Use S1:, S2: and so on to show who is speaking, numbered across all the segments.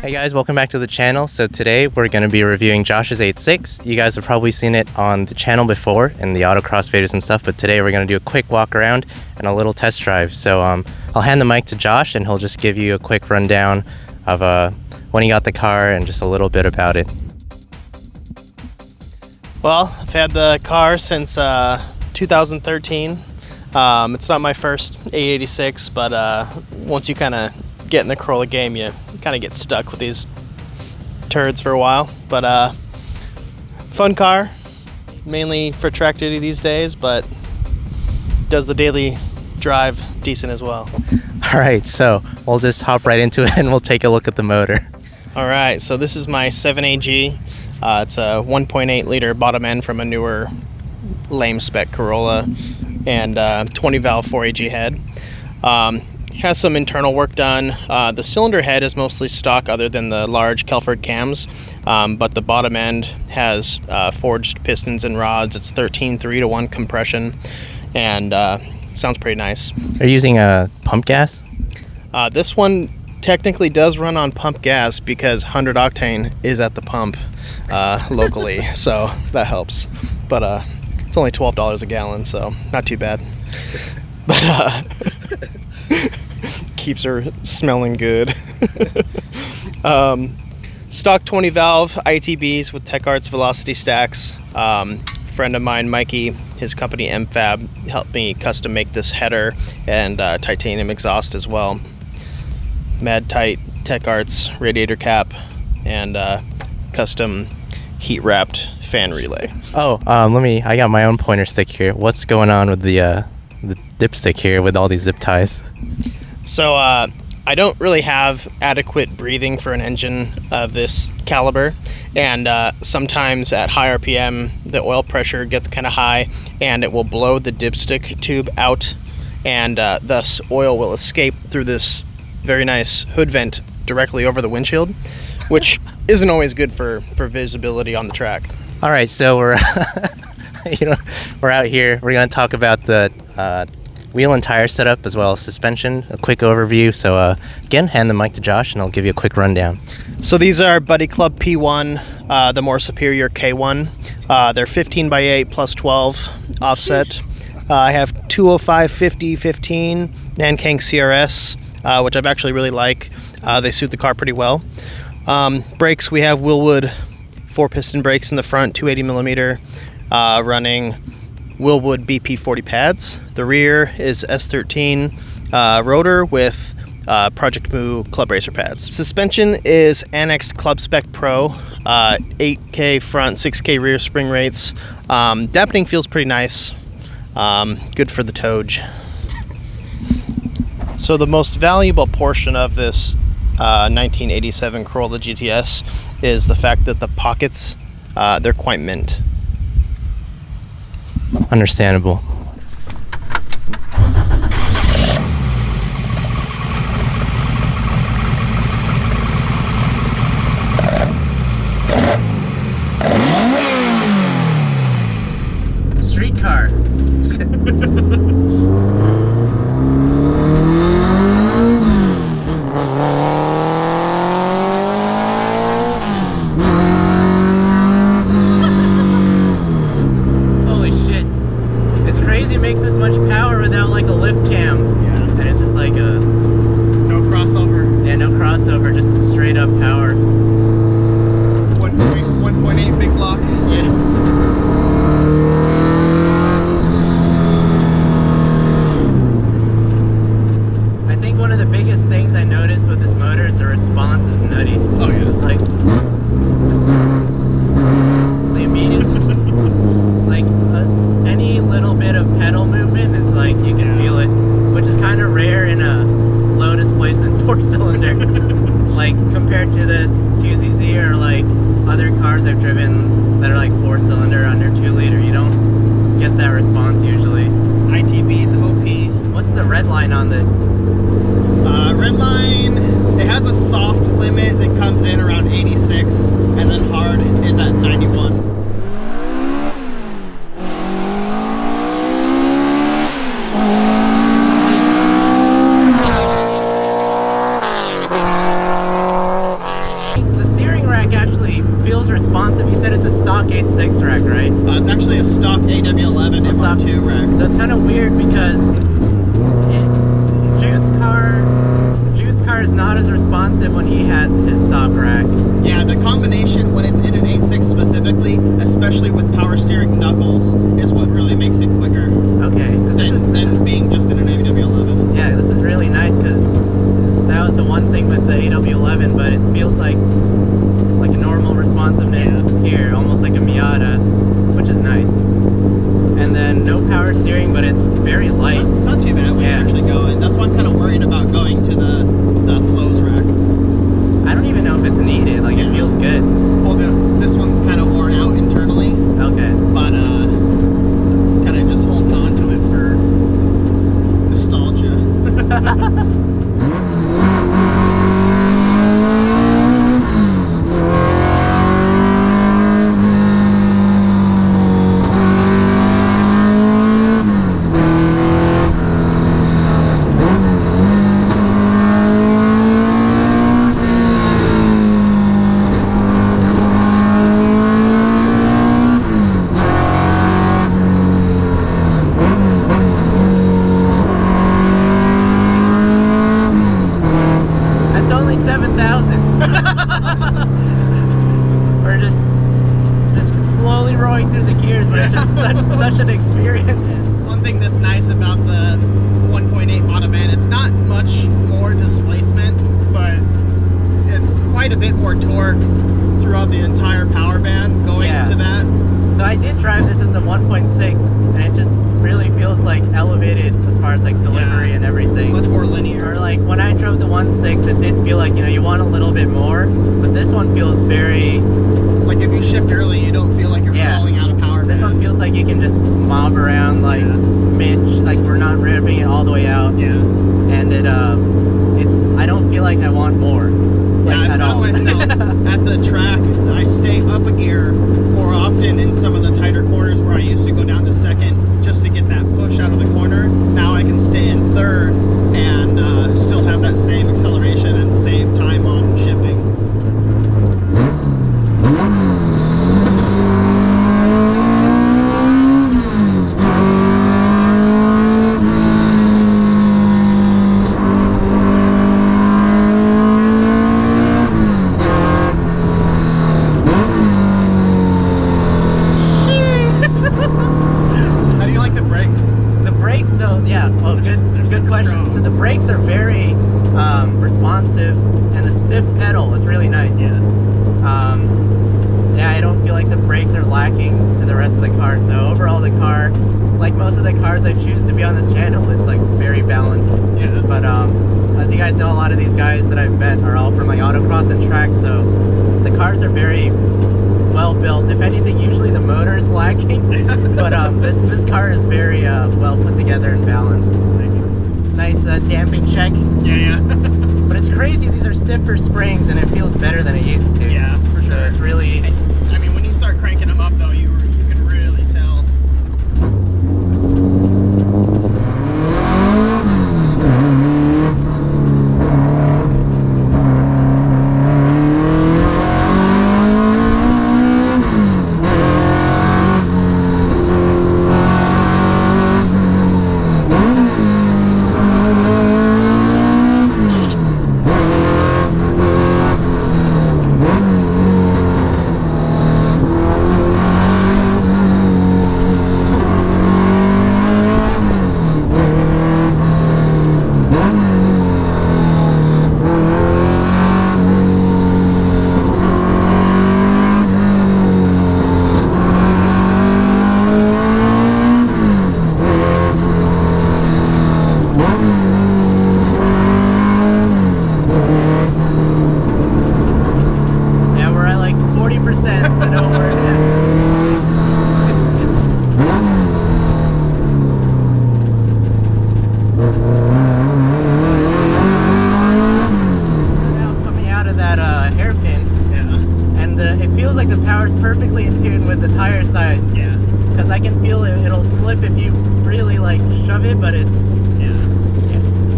S1: Hey guys, welcome back to the channel. So today we're going to be reviewing Josh's AE86. You guys have probably seen it on the channel before in the autocross videos and stuff, but today we're going to do a quick walk around and a little test drive. So I'll hand the mic to Josh and he'll just give you a quick rundown of when he got the car and just a little bit about it.
S2: Well, I've had the car since 2013. It's not my first AE86, but once you kind of get in the Corolla game, you kind of get stuck with these turds for a while. But fun car, mainly for track duty these days, but does the daily drive decent as well.
S1: All right, so we'll just hop right into it and we'll take a look at the motor.
S2: All right, so this is my 7AG. It's a 1.8 liter bottom end from a newer lame spec Corolla, and 20 valve 4AG head. Has some internal work done. The cylinder head is mostly stock other than the large Kelford cams, but the bottom end has forged pistons and rods. It's 13 3-to-1 compression, and sounds pretty nice.
S1: Are you using a pump gas?
S2: This one technically does run on pump gas because 100 octane is at the pump locally, so that helps. But it's only $12 a gallon, so not too bad. But keeps her smelling good. Stock 20 valve ITBs with Tech Arts velocity stacks. Friend of mine, Mikey, his company MFab, helped me custom make this header and titanium exhaust as well. Mad tight Tech Arts radiator cap and custom heat wrapped fan relay.
S1: Oh, I got my own pointer stick here. What's going on with the dipstick here with all these zip ties?
S2: So I don't really have adequate breathing for an engine of this caliber, and sometimes at high RPM the oil pressure gets kind of high and it will blow the dipstick tube out, and thus oil will escape through this very nice hood vent directly over the windshield, which isn't always good for visibility on the track.
S1: All right, so we're we're out here. We're going to talk about the wheel and tire setup as well as suspension, a quick overview. So again, hand the mic to Josh and I'll give you a quick rundown.
S2: So these are Buddy Club P1, the more superior K1. They're 15x8 plus 12 offset. I have 205 50 15 Nankang CRS, which I've actually really like. They suit the car pretty well. Brakes, we have Willwood 4-piston brakes in the front, 280 millimeter, running Willwood BP40 pads. The rear is S13 rotor with Project Moo club racer pads. Suspension is annexed Club Spec Pro, 8K front, 6K rear spring rates. Dampening feels pretty nice. Good for the Touge. So the most valuable portion of this 1987 Corolla GTS is the fact that the pockets, they're quite mint.
S1: Understandable. Streetcar. Makes this much power without like a lift cam.
S2: Yeah.
S1: And it's just like a
S2: no crossover.
S1: Yeah, no crossover, just straight up power.
S2: 1.8 big block.
S1: Yeah. I think one of the biggest things I noticed with this motor is the response is nutty.
S2: Oh yeah.
S1: It's just like the immediacy. Like any little bit of pedal movement is like you can feel it, which is kind of rare in a low displacement 4-cylinder. Like compared to the 2ZZ or like other cars I've driven that are like 4-cylinder under 2 liter, you don't get that response usually.
S2: ITB's OP.
S1: What's the red line on this?
S2: Red line, it has a soft limit that comes in around 86, and then hard is at 91.
S1: box rack, right?
S2: It's actually a stock AW11 MR2 rack.
S1: So it's kind of weird because Jude's car is not as responsive when he had his stock rack.
S2: Yeah, the combination when it's in an 8.6 specifically, especially with power steering knuckles, is what really makes it quicker.
S1: Okay.
S2: Than being just in an AW11.
S1: Yeah, this is really nice because that was the one thing with the AW11, but it feels like a normal responsiveness here, almost like a Miata, which is nice. And then no power steering, but it's very light.
S2: It's not too bad when you actually go in. That's why I'm kind of worried about going to the flows rack.
S1: I don't even know if it's needed. Like, it feels good.
S2: Well, this one's kind of worn out internally.
S1: Okay.
S2: But kind of just holding on to it for nostalgia.
S1: We're just slowly rolling through the gears, but it's just such an experience.
S2: One thing that's nice about the 1.8 Motovan, it's not much more displacement, but it's quite a bit more torque throughout the entire power band going to that.
S1: So I did drive this as a 1.6, and it just really feels like elevated as far as like delivery and everything.
S2: Much more linear.
S1: Or like when I drove the 1.6, it did feel like, you know, you want a little bit more, but this one feels very...
S2: Like if you shift early, you don't feel like you're falling out of power band.
S1: This one feels like you can just mob around like Mitch, like we're not ripping it all the way out.
S2: Yeah.
S1: And I don't feel like I want more. Like,
S2: I found myself at the track, I stay up a gear more often in some of the tighter corners where I used to go down to second just to get that push out of the corner. Now I can stay in third and still have that same acceleration and save time on shifting.
S1: Good question. So the brakes are very responsive, and the stiff pedal is really nice. Yeah, I don't feel like the brakes are lacking to the rest of the car. So overall, the car, like most of the cars I choose to be on this channel, it's like very balanced. Yeah. But as you guys know, a lot of these guys that I've met are all from like autocross and track, so the cars are very well built. If anything, usually the motor is lacking, but this car is very well put together and balanced. Nice damping check.
S2: Yeah.
S1: But it's crazy, these are stiffer springs and it feels better than it used to.
S2: Yeah, for sure.
S1: So it's really...
S2: I mean, when you start cranking them up though, you can really tell. Perfectly in tune with the tire size. Yeah. Because I can feel it'll slip if you really like shove it, but it's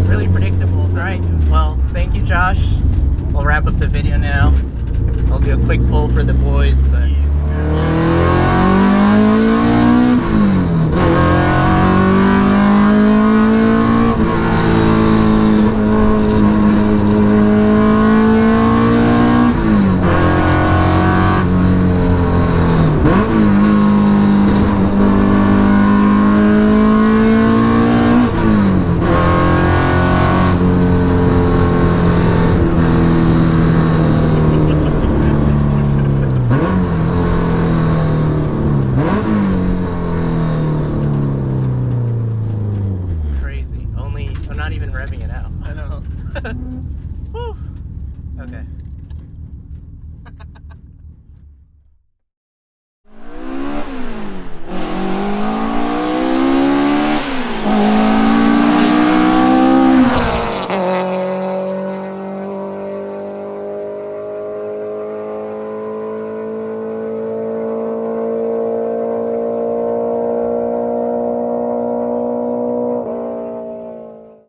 S2: really predictable. Alright, well, thank you, Josh. We'll wrap up the video now. I'll do a quick pull for the boys, but